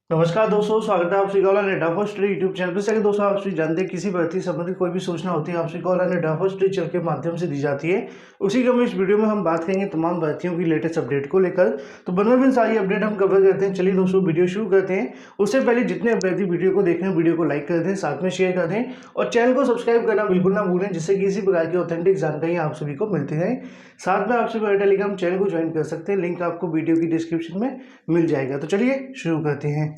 नमस्कार दोस्तों, स्वागत है आप सभी का online data first YouTube channel पर। सके दोस्तों, आप सभी जानते हैं किसी भर्ती संबंधित कोई भी सूचना होती है आप सभी को ऑनलाइन डाटा फर्स्ट चैनल के माध्यम से दी जाती है। उसी के इस वीडियो में हम बात करेंगे तमाम भर्तियों की लेटेस्ट अपडेट को लेकर। तो बनवा दिन सारी अपडेट हम कवर करते हैं। चलिए दोस्तों, वीडियो शुरू करते हैं। उससे पहले जितने अभ्यर्थी वीडियो को देख रहे हैं, वीडियो को लाइक कर दें, साथ में शेयर कर दें और चैनल को सब्सक्राइब करना बिल्कुल ना भूलें, जिससे किसी प्रकार की ऑथेंटिक जानकारी आप सभी को मिलती है। साथ में आप सभी टेलीग्राम चैनल को ज्वाइन कर सकते हैं, लिंक आपको वीडियो की डिस्क्रिप्शन में मिल जाएगा। तो चलिए शुरू करते हैं।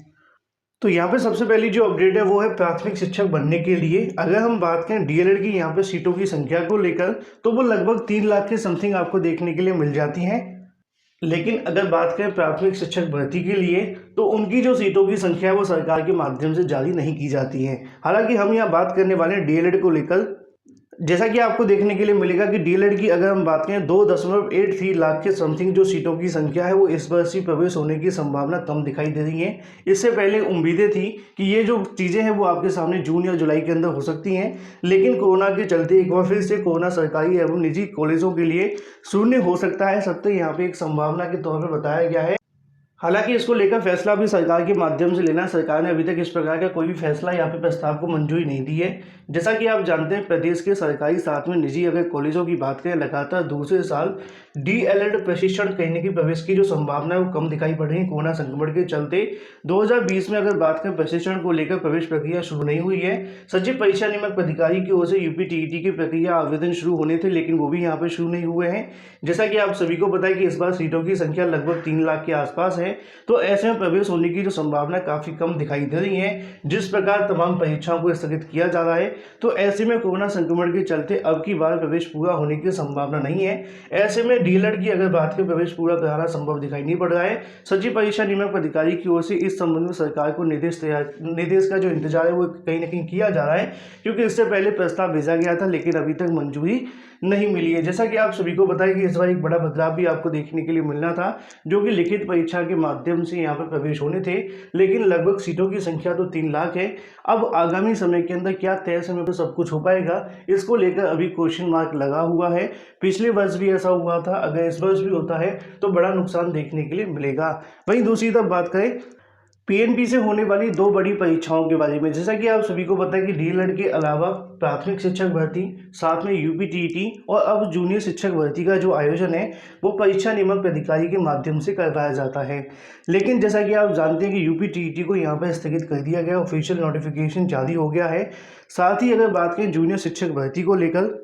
तो यहाँ पे सबसे पहली जो अपडेट है वो है प्राथमिक शिक्षक बनने के लिए अगर हम बात करें डीएलएड की यहाँ पे सीटों की संख्या को लेकर, तो वो लगभग 3 लाख के समथिंग आपको देखने के लिए मिल जाती हैं। लेकिन अगर बात करें प्राथमिक शिक्षक भर्ती के लिए, तो उनकी जो सीटों की संख्या है वो सरकार के माध्यम से जारी नहीं की जाती है। हालांकि हम यहाँ बात करने वाले हैं डीएलएड को लेकर। जैसा कि आपको देखने के लिए मिलेगा कि डीएलएड की अगर हम बात करें 2.83 लाख के समथिंग जो सीटों की संख्या है वो इस वर्ष ही प्रवेश होने की संभावना कम दिखाई दे रही है। इससे पहले उम्मीदें थी कि ये जो चीज़ें हैं वो आपके सामने जून या जुलाई के अंदर हो सकती हैं, लेकिन कोरोना के चलते एक बार फिर से कोरोना सरकारी एवं निजी कॉलेजों के लिए शून्य हो सकता है। सब तो यहाँ पे एक संभावना के तौर पर बताया गया है। हालांकि इसको लेकर फैसला भी सरकार के माध्यम से लेना है। सरकार ने अभी तक इस प्रकार का कोई भी फैसला या फिर प्रस्ताव को मंजूरी नहीं दी है। जैसा कि आप जानते हैं, प्रदेश के सरकारी साथ में निजी अगर कॉलेजों की बात करें, लगातार दूसरे साल डीएलएड प्रशिक्षण कहने की प्रवेश की जो संभावना है वो कम दिखाई पड़ रही है कोरोना संक्रमण के चलते। 2020 में अगर बात करें, प्रशिक्षण को लेकर प्रवेश प्रक्रिया शुरू नहीं हुई है। सचिव परीक्षा नियामक प्राधिकारी की ओर से यूपीटीईटी की प्रक्रिया आवेदन शुरू होने थे, लेकिन वो भी यहाँ पे शुरू नहीं हुए हैं। जैसा कि आप सभी को पता है कि इस बार सीटों की संख्या लगभग 3 लाख के आसपास है, तो ऐसे में प्रवेश होने की जो संभावना काफ़ी कम दिखाई दे रही है। जिस प्रकार तमाम परीक्षाओं को स्थगित किया जा रहा है, तो ऐसे में कोरोना संक्रमण के चलते अब की बार प्रवेश पूरा होने की संभावना नहीं है। ऐसे में डीएलएड की अगर बात करें, प्रवेश पूरा कराना संभव दिखाई नहीं पड़ रहा है। सचिव परीक्षा नियामक अधिकारी की ओर से इस संबंध में सरकार को निर्देश का जो इंतजार है वो कहीं ना कहीं किया जा रहा है, क्योंकि इससे पहले प्रस्ताव भेजा गया था, लेकिन अभी तक मंजूरी नहीं मिली है। जैसा कि आप सभी को पता है कि इस बार एक बड़ा बदलाव भी आपको देखने के लिए मिलना था, जो कि लिखित परीक्षा के माध्यम से यहाँ पर प्रवेश होने थे, लेकिन लगभग सीटों की संख्या तो 3 लाख है। अब आगामी समय के अंदर क्या तय समय पर सब कुछ हो पाएगा, इसको लेकर अभी क्वेश्चन मार्क लगा हुआ है। पिछले वर्ष भी ऐसा हुआ था, अगर इस वर्ष भी होता है तो बड़ा नुकसान देखने के लिए मिलेगा। वहीं दूसरी तरफ बात करें पीएनपी से होने वाली 2 बड़ी परीक्षाओं के बारे में, जैसा कि आप सभी को पता है कि डीएलएड के अलावा प्राथमिक शिक्षक भर्ती, साथ में यूपीटीईटी और अब जूनियर शिक्षक भर्ती का जो आयोजन है वो परीक्षा नियामक प्राधिकारी के माध्यम से करवाया जाता है। लेकिन जैसा कि आप जानते हैं कि यूपीटीईटी को यहाँ पर स्थगित कर दिया गया, ऑफिशियल नोटिफिकेशन जारी हो गया है। साथ ही अगर बात करें जूनियर शिक्षक भर्ती को लेकर,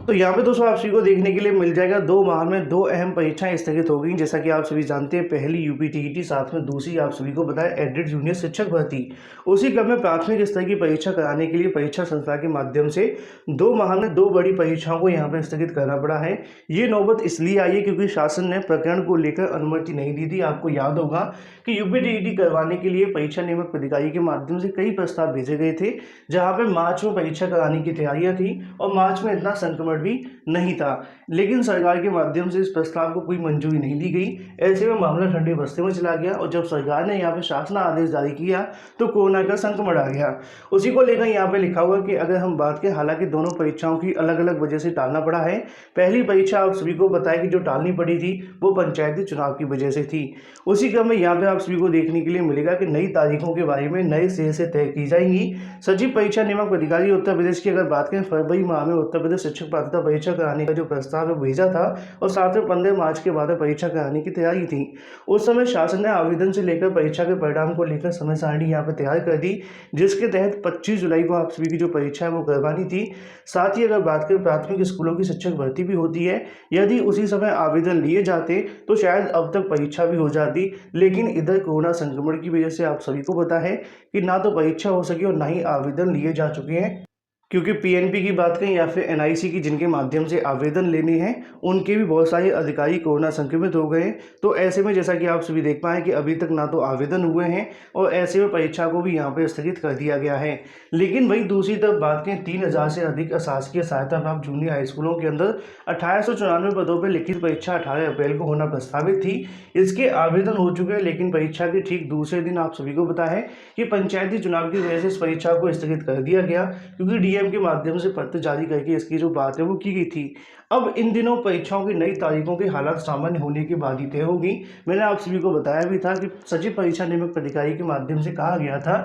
तो यहाँ पे दोस्तों आप सभी को देखने के लिए मिल जाएगा 2 माह में 2 अहम परीक्षाएं स्थगित हो गई। जैसा कि आप सभी जानते हैं, पहली यूपीटीईटी, साथ में दूसरी आप सभी को बताया एडेड जूनियर शिक्षक भर्ती। उसी क्रम में प्राथमिक स्तर की परीक्षा कराने के लिए परीक्षा संस्था के माध्यम से 2 माह में 2 बड़ी परीक्षाओं को यहाँ पर स्थगित करना पड़ा है। ये नौबत इसलिए आई है क्योंकि शासन ने प्रकरण को लेकर अनुमति नहीं दी थी। आपको याद होगा कि यूपीटीईटी करवाने के लिए परीक्षा नियामक प्राधिकारी के माध्यम से कई प्रस्ताव भेजे गए थे, जहाँ पे मार्च में परीक्षा कराने की तैयारियां थी और मार्च में इतना संक्रमण भी नहीं था, लेकिन सरकार के माध्यम से इस प्रस्ताव को कोई मंजूरी नहीं दी गई। ऐसे में मामला ठंडे बस्ते में चला गया और जब सरकार ने यहाँ पे शासन आदेश जारी किया तो कोरोना का संक्रमण आ गया। उसी को लेकर यहाँ पे लिखा हुआ कि अगर हम बात करें, हालांकि दोनों परीक्षाओं की अलग अलग वजह से टालना पड़ा है। पहली परीक्षा आप सभी को बताया कि जो टालनी पड़ी थी वो पंचायती चुनाव की वजह से थी। उसी क्रम में यहाँ पे आप सभी को देखने के लिए मिलेगा कि नई तारीखों के बारे में नए सिरे से तय की जाएंगी। सचिव परीक्षा नियामक प्राधिकारी उत्तर प्रदेश की अगर बात करें, फरवरी माह में उत्तर प्रदेश शिक्षक पात्रता परीक्षा कराने का जो प्रस्ताव है भेजा था और साथ में 15 मार्च के बाद परीक्षा कराने की तैयारी थी। उस समय शासन ने आवेदन से लेकर परीक्षा के परिणाम को लेकर समय सारणी यहाँ पर तैयार कर दी, जिसके तहत 25 जुलाई को आप सभी की जो परीक्षा है वो करवानी थी। साथ ही अगर बात करें, प्राथमिक स्कूलों की शिक्षक भर्ती भी होती है। यदि उसी समय आवेदन लिए जाते तो शायद अब तक परीक्षा भी हो जाती, लेकिन इधर कोरोना संक्रमण की वजह से आप सभी को पता है कि ना तो परीक्षा हो सकी और ना ही आवेदन लिए जा चुके हैं, क्योंकि पीएनपी की बात करें या फिर एनआईसी की, जिनके माध्यम से आवेदन लेने हैं, उनके भी बहुत सारे अधिकारी कोरोना संक्रमित हो गए। तो ऐसे में जैसा कि आप सभी देख पाए कि अभी तक ना तो आवेदन हुए हैं और ऐसे में परीक्षा को भी यहाँ पर स्थगित कर दिया गया है। लेकिन वही दूसरी तरफ बात करें, 3000 से अधिक अशासकीय सहायता प्राप्त जूनियर हाई स्कूलों के अंदर 1894 पदों पर लिखित परीक्षा 18 अप्रैल को होना प्रस्तावित थी। इसके आवेदन हो चुके हैं, लेकिन परीक्षा के ठीक दूसरे दिन आप सभी को पता है कि पंचायती चुनाव की वजह से इस परीक्षा को स्थगित कर दिया गया, क्योंकि के माध्यम से पत्र जारी करके इसकी जो बात है वो की गई थी। अब इन दिनों परीक्षाओं की नई तारीखों की हालात सामान्य होने के बाद ही तय होगी। मैंने आप सभी को बताया भी था कि सचिव परीक्षा नियामक प्राधिकारी के माध्यम से कहा गया था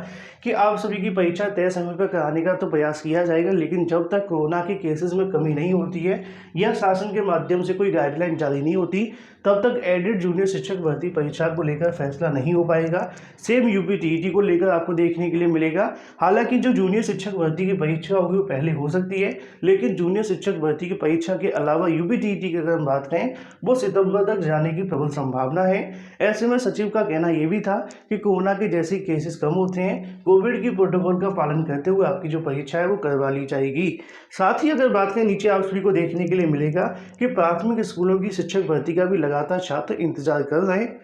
कि आप सभी की परीक्षा तय समय पर कराने का तो प्रयास किया जाएगा, लेकिन जब तक कोरोना के केसेस में कमी नहीं होती है या शासन के माध्यम से कोई गाइडलाइन जारी नहीं होती, तब तक एडिड जूनियर शिक्षक भर्ती परीक्षा को लेकर फैसला नहीं हो पाएगा। सेम यूपीटीईटी को लेकर आपको देखने के लिए मिलेगा। हालांकि जो जूनियर शिक्षक भर्ती की परीक्षा होगी वो पहले हो सकती है, लेकिन जूनियर शिक्षक भर्ती की परीक्षा के अलावा यूपीटीईटी की अगर हम बात करें वो सितंबर तक जाने की प्रबल संभावना है। ऐसे में सचिव का कहना यह भी था कि कोरोना के जैसे केसेस कम होते हैं, कोविड की प्रोटोकॉल का पालन करते हुए आपकी जो परीक्षा है वो करवा ली जाएगी। साथ ही अगर बात करें, नीचे आप सभी को देखने के लिए मिलेगा कि प्राथमिक स्कूलों की शिक्षक भर्ती का भी लगातार छात्र इंतजार कर रहे हैं।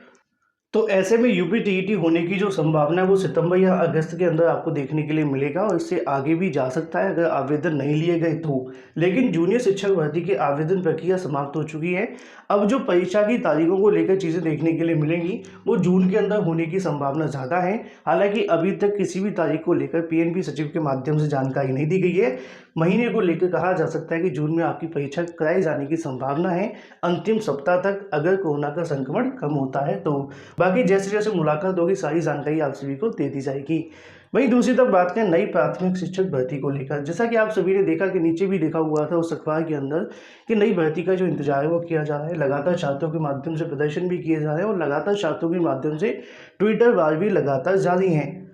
तो ऐसे में यूपीटीईटी होने की जो संभावना है वो सितंबर या अगस्त के अंदर आपको देखने के लिए मिलेगा, और इससे आगे भी जा सकता है अगर आवेदन नहीं लिए गए तो। लेकिन जूनियर शिक्षक भर्ती की आवेदन प्रक्रिया समाप्त हो चुकी है। अब जो परीक्षा की तारीखों को लेकर चीज़ें देखने के लिए मिलेंगी वो जून के अंदर होने की संभावना ज़्यादा है। हालांकि अभी तक किसी भी तारीख को लेकर पीएनबी सचिव के माध्यम से जानकारी नहीं दी गई है। महीने को लेकर कहा जा सकता है कि जून में आपकी परीक्षा कराई जाने की संभावना है, अंतिम सप्ताह तक, अगर कोरोना का संक्रमण कम होता है तो। बाकी जैसे जैसे मुलाकात होगी सारी जानकारी आप सभी को दे दी जाएगी। वहीं दूसरी तरफ बात करें नई प्राथमिक शिक्षक भर्ती को लेकर, जैसा कि आप सभी ने देखा कि नीचे भी देखा हुआ था उस अखबार के अंदर कि नई भर्ती का जो इंतजार है वो किया जा रहा है। लगातार छात्रों के माध्यम से प्रदर्शन भी किए जा रहे हैं और लगातार छात्रों के माध्यम से ट्विटर वार भी लगातार जारी हैं।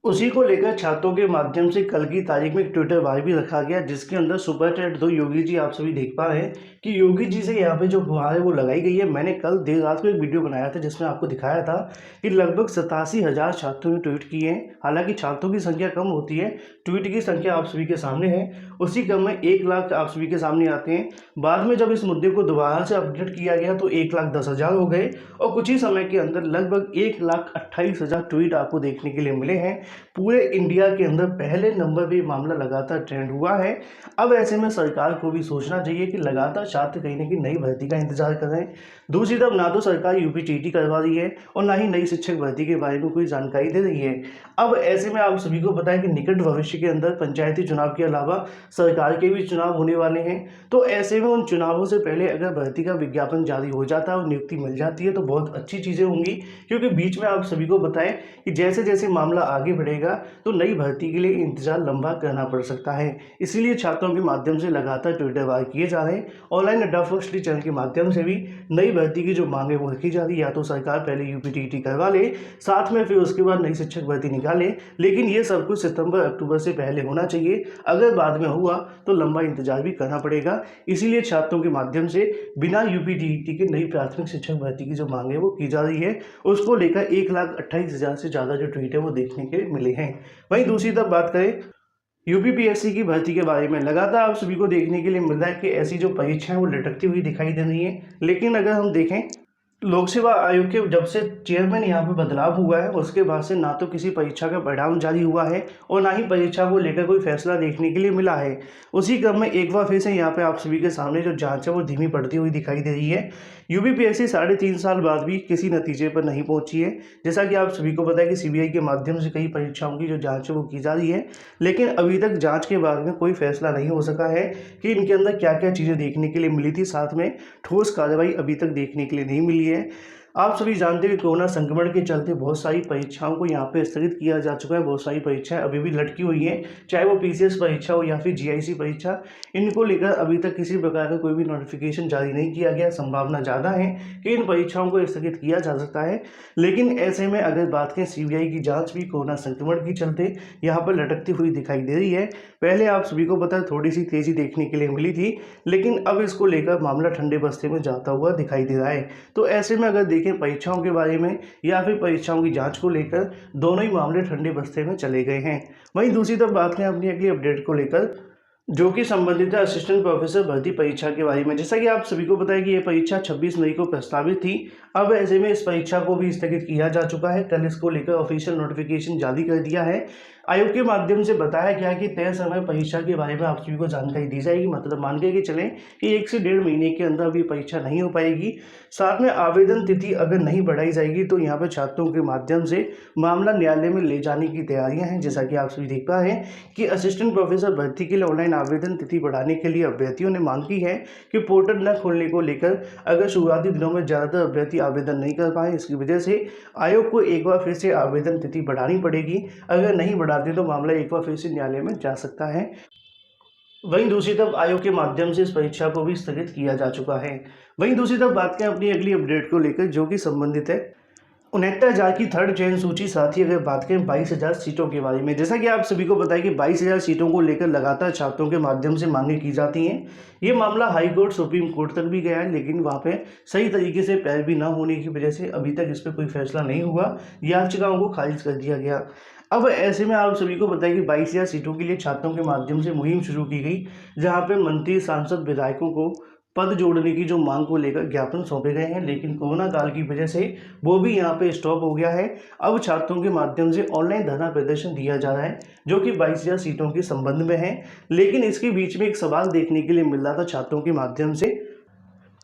उसी को लेकर छात्रों के माध्यम से कल की तारीख में एक ट्विटर वार भी रखा गया, जिसके अंदर सुपर चैट 2 योगी जी आप सभी देख पा रहे हैं कि योगी जी से यहाँ पे जो गुहार है वो लगाई गई है। मैंने कल देर रात को एक वीडियो बनाया था जिसमें आपको दिखाया था कि लगभग 87,000 छात्रों ने ट्वीट किए हैं। हालांकि छात्रों की संख्या कम होती है, ट्वीट की संख्या आप सभी के सामने है। उसी क्रम में 1 लाख आप सभी के सामने आते हैं। बाद में जब इस मुद्दे को दोबारा से अपडेट किया गया तो 1,10,000 हो गए, और कुछ ही समय के अंदर लगभग 1,28,000 ट्वीट आपको देखने के लिए मिले हैं। पूरे इंडिया के अंदर पहले नंबर पे मामला लगातार ट्रेंड हुआ है। अब ऐसे में सरकार को भी सोचना चाहिए कि लगातार छात्र कहीं ना कहीं नई भर्ती का इंतजार कर रहे हैं। दूसरी तरफ ना तो सरकार यूपीटीईटी करवा रही है और ना ही नई शिक्षक भर्ती के बारे में कोई जानकारी दे रही है। अब ऐसे में आप सभी को पता है कि निकट भविष्य के अंदर पंचायती चुनाव के अलावा सरकार के भी चुनाव होने वाले हैं। तो ऐसे में उन चुनावों से पहले अगर भर्ती का विज्ञापन जारी हो जाता है और नियुक्ति मिल जाती है तो बहुत अच्छी चीज़ें होंगी, क्योंकि बीच में आप सभी को बताएं कि जैसे जैसे मामला आगे बढ़ेगा तो नई भर्ती के लिए इंतजार लंबा करना पड़ सकता है। इसीलिए छात्रों के माध्यम से लगातार ट्विटर वार किए जा रहे हैं। ऑनलाइन अड्डा फर्स्ट चैनल के माध्यम से भी नई भर्ती की जो मांग है वो रखी जा रही है। या तो सरकार पहले यूपीटीईटी करवा ले, साथ में फिर उसके बाद नई शिक्षक भर्ती निकाले, लेकिन ये सब कुछ सितंबर अक्टूबर से पहले होना चाहिए। अगर बाद में हुआ तो लंबा इंतजार भी करना पड़ेगा। इसीलिए छात्रों के माध्यम से बिना यूपीटीईटी के नई प्राथमिक शिक्षक भर्ती की जो मांग है वो की जा रही है। उसको लेकर 1,28,000 से ज़्यादा जो ट्वीट है वो देखने के मिले हैं। वहीं दूसरी तरफ बात करें यूपीपीएससी की भर्ती के बारे में, लगातार आप सभी को देखने के लिए मिल रहा है कि ऐसी जो परीक्षाएं वो लटकती हुई दिखाई दे रही हैं। लेकिन अगर हम देखें लोक सेवा आयोग के जब से चेयरमैन यहाँ पे बदलाव हुआ है उसके बाद से ना तो किसी परीक्षा का परिणाम जारी हुआ है और ना ही परीक्षा को लेकर कोई फैसला देखने के लिए मिला है। उसी क्रम में एक बार फिर से यहाँ पे आप सभी के सामने जो जांच है वो धीमी पड़ती हुई दिखाई दे रही है। यूपीपीएससी 3.5 साल बाद भी किसी नतीजे पर नहीं पहुंची है। जैसा कि आप सभी को पता है कि सीबीआई के माध्यम से कई परीक्षाओं की जो जाँच है वो की जा रही है, लेकिन अभी तक जाँच के बारे में कोई फैसला नहीं हो सका है कि इनके अंदर क्या क्या चीज़ें देखने के लिए मिली थी। साथ में ठोस कार्रवाई अभी तक देखने के लिए नहीं मिली है। आप सभी जानते हैं कि कोरोना संक्रमण के चलते बहुत सारी परीक्षाओं को यहाँ पे स्थगित किया जा चुका है। बहुत सारी परीक्षाएं अभी भी लटकी हुई हैं, चाहे वो पीसीएस परीक्षा हो या फिर जीआईसी परीक्षा। इनको लेकर अभी तक किसी प्रकार का कोई भी नोटिफिकेशन जारी नहीं किया गया। संभावना ज़्यादा है कि इन परीक्षाओं को स्थगित किया जा सकता है। लेकिन ऐसे में अगर बात करें, सीबीआई की जाँच भी कोरोना संक्रमण के चलते यहाँ पर लटकती हुई दिखाई दे रही है। पहले आप सभी को पता है थोड़ी सी तेज़ी देखने के लिए मिली थी, लेकिन अब इसको लेकर मामला ठंडे बस्ते में जाता हुआ दिखाई दे रहा है। तो ऐसे में अगर देखें परीक्षाओं के बारे में या फिर परीक्षाओं की जांच को लेकर, दोनों ही मामले ठंडे बस्ते में चले गए हैं। वहीं दूसरी तरफ बात करें अपनी अगली अपडेट को लेकर, जो कि संबंधित है असिस्टेंट प्रोफेसर भर्ती परीक्षा के बारे में। जैसा कि आप सभी को पता है कि ये परीक्षा 26 मई को प्रस्तावित थी। अब ऐसे में इस परीक्षा को भी स्थगित किया जा चुका है। कल इसको लेकर ऑफिशियल नोटिफिकेशन जारी कर दिया है। आयोग के माध्यम से बताया गया कि तय समय परीक्षा के बारे में आप सभी को जानकारी दी जाएगी। मतलब मान के चलें कि 1 से 1.5 महीने के अंदर अभी परीक्षा नहीं हो पाएगी। साथ में आवेदन तिथि अगर नहीं बढ़ाई जाएगी तो यहाँ पर छात्रों के माध्यम से मामला न्यायालय में ले जाने की तैयारियां हैं। जैसा कि आप सभी देख पा रहे हैं कि असिस्टेंट प्रोफेसर भर्ती के लिए ऑनलाइन आवेदन तिथि बढ़ाने के लिए अभ्यर्थियों ने मांग की है कि पोर्टल न खोलने को लेकर अगर शुरुआती दिनों में ज़्यादातर अभ्यर्थी आवेदन नहीं कर पाए, इसकी वजह से आयोग को एक बार फिर से आवेदन तिथि बढ़ानी पड़ेगी। अगर नहीं बढ़ाते तो मामला एक बार फिर से न्यायालय में जा सकता है। वहीं दूसरी तरफ आयोग के माध्यम से इस परीक्षा को भी स्थगित किया जा चुका है। वहीं दूसरी तरफ बात करें अपनी अगली अपडेट को लेकर, जो कि संबंधित है 69,000 की थर्ड चयन सूची। साथ ही अगर बात करें 22,000 सीटों के बारे में, जैसा कि आप सभी को पता है कि 22,000 सीटों को लेकर लगातार छात्रों के माध्यम से मांगे की जाती हैं। ये मामला हाई कोर्ट, सुप्रीम कोर्ट तक भी गया है, लेकिन वहाँ पे सही तरीके से पैरवी न होने की वजह से अभी तक इस पर कोई फैसला नहीं हुआ, याचिकाओं को खारिज कर दिया गया। अब ऐसे में आप सभी को पता है कि 22,000 सीटों के लिए छात्रों के माध्यम से मुहिम शुरू की गई, जहाँ पे मंत्री, सांसद, विधायकों को पद जोड़ने की जो मांग को लेकर ज्ञापन सौंपे गए हैं, लेकिन कोरोना काल की वजह से वो भी यहाँ पे स्टॉप हो गया है। अब छात्रों के माध्यम से ऑनलाइन धरना प्रदर्शन दिया जा रहा है, जो कि 22,000 सीटों के संबंध में है। लेकिन इसके बीच में एक सवाल देखने के लिए मिल रहा था छात्रों के माध्यम से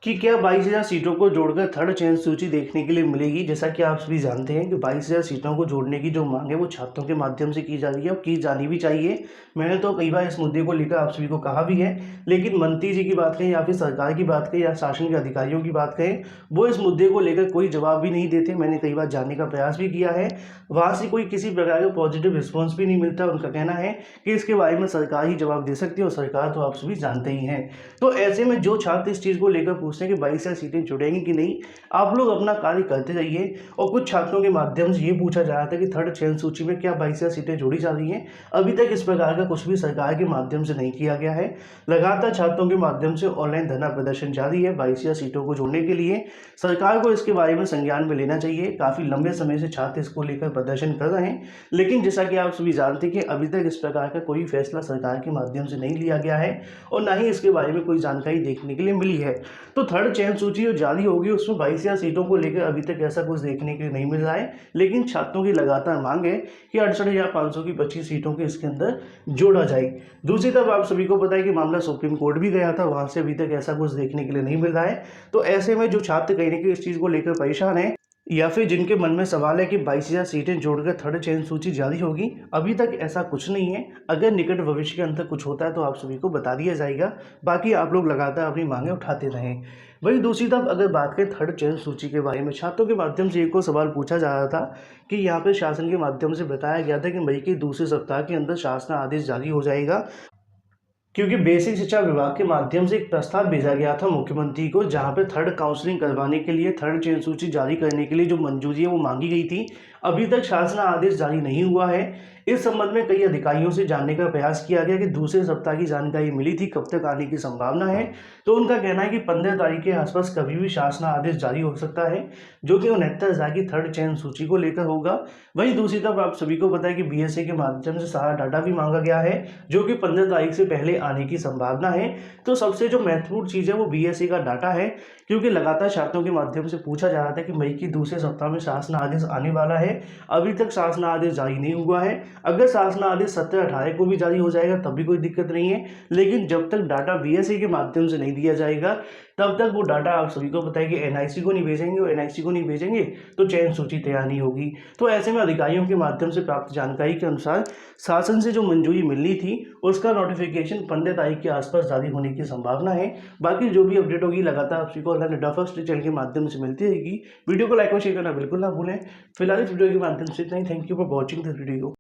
कि क्या 22,000 सीटों को जोड़कर थर्ड चयन सूची देखने के लिए मिलेगी। जैसा कि आप सभी जानते हैं कि 22,000 सीटों को जोड़ने की जो मांग है वो छात्रों के माध्यम से की जा रही है और की जानी भी चाहिए। मैंने तो कई बार इस मुद्दे को लेकर आप सभी को कहा भी है, लेकिन मंत्री जी की बात करें या फिर सरकार की बात करें या शासन के अधिकारियों की बात करें, वो इस मुद्दे को लेकर कोई जवाब भी नहीं देते। मैंने कई बार जानने का प्रयास भी किया है, वहाँ से कोई किसी प्रकार का पॉजिटिव रिस्पॉन्स भी नहीं मिलता। उनका कहना है कि इसके बारे में सरकार ही जवाब दे सकती है, और सरकार तो आप सभी जानते ही हैं। तो ऐसे में जो छात्र इस चीज़ को लेकर पूछते हैं कि 22,000 सीटें जुड़ेंगी कि नहीं, आप लोग अपना कार्य करते रहिए। और कुछ छात्रों के माध्यम से ये पूछा जा रहा था कि थर्ड चयन सूची में क्या 22,000 सीटें जोड़ी जा रही हैं। अभी तक इस प्रकार का कुछ भी सरकार के माध्यम से नहीं किया गया है। लगातार छात्रों के माध्यम से ऑनलाइन धरना प्रदर्शन जारी है 22,000 सीटों को जोड़ने के लिए। सरकार को इसके बारे में संज्ञान में लेना चाहिए। काफ़ी लंबे समय से छात्र इसको लेकर प्रदर्शन कर रहे हैं, लेकिन जैसा कि आप सभी जानते हैं कि अभी तक इस प्रकार का कोई फैसला सरकार के माध्यम से नहीं लिया गया है और ना ही इसके बारे में कोई जानकारी देखने के लिए मिली है। तो थर्ड चयन सूची जो जारी होगी उसमें 22,000 सीटों को लेकर अभी तक ऐसा कुछ देखने के लिए नहीं मिल रहा है, लेकिन छात्रों की लगातार मांग है कि 68,500 की 25 सीटों के इसके अंदर जोड़ा जाए। दूसरी तरफ आप सभी को पता है कि मामला सुप्रीम कोर्ट भी गया था, वहां से अभी तक ऐसा कुछ देखने के लिए नहीं मिल रहा है। तो ऐसे में जो छात्र कहीं ना कहीं इस चीज़ को लेकर परेशान है, या फिर जिनके मन में सवाल है कि 22,000 सीटें जोड़कर थर्ड चयन सूची जारी होगी, अभी तक ऐसा कुछ नहीं है। अगर निकट भविष्य के अंदर कुछ होता है तो आप सभी को बता दिया जाएगा। बाकी आप लोग लगातार अपनी मांगें उठाते रहें। वहीं दूसरी तरफ अगर बात करें थर्ड चयन सूची के बारे में, छात्रों के माध्यम से एक और सवाल पूछा जा रहा था कि यहाँ पे शासन के माध्यम से बताया गया था कि मई के दूसरे सप्ताह के अंदर शासन आदेश जारी हो जाएगा, क्योंकि बेसिक शिक्षा विभाग के माध्यम से एक प्रस्ताव भेजा गया था मुख्यमंत्री को, जहां पे थर्ड काउंसलिंग करवाने के लिए थर्ड चयन सूची जारी करने के लिए जो मंजूरी है वो मांगी गई थी। अभी तक शासन आदेश जारी नहीं हुआ है। इस संबंध में कई अधिकारियों से जानने का प्रयास किया गया कि दूसरे सप्ताह की जानकारी मिली थी, कब तक आने की संभावना है। तो उनका कहना है कि 15 तारीख के आसपास कभी भी शासन आदेश जारी हो सकता है, जो कि 69,000 की थर्ड चयन सूची को लेकर होगा। वहीं दूसरी तरफ आप सभी को पता है कि बीएसए के माध्यम से सारा डाटा भी मांगा गया है, जो कि 15 तारीख से पहले आने की संभावना है। तो सबसे जो महत्वपूर्ण चीज़ है वो बीएसए का डाटा है, क्योंकि लगातार छात्रों के माध्यम से पूछा जा रहा था कि मई के दूसरे सप्ताह में शासन आदेश आने वाला है। अभी तक शासन आदेश जारी नहीं हुआ है। अगर शासन आदेश 17-18 को भी जारी हो जाएगा तब भी कोई दिक्कत नहीं है, लेकिन जब तक डाटा बीएसए के माध्यम से नहीं दिया जाएगा तब तक वो डाटा आप सभी को पता है कि एनआईसी को नहीं भेजेंगे, और एनआईसी को नहीं भेजेंगे तो चयन सूची तैयार नहीं होगी। तो ऐसे में अधिकारियों के माध्यम से प्राप्त जानकारी के अनुसार शासन से जो मंजूरी मिलनी थी उसका नोटिफिकेशन 15 तारीख के आसपास जारी होने की संभावना है। बाकी जो भी अपडेट होगी लगातार आप सभी को ऑनलाइन फर्स्ट चैनल के माध्यम से मिलती रहेगी। वीडियो को लाइक और शेयर करना बिल्कुल ना भूलें। फिलहाल इस वीडियो के माध्यम से इतना ही। Thank you for watching this video.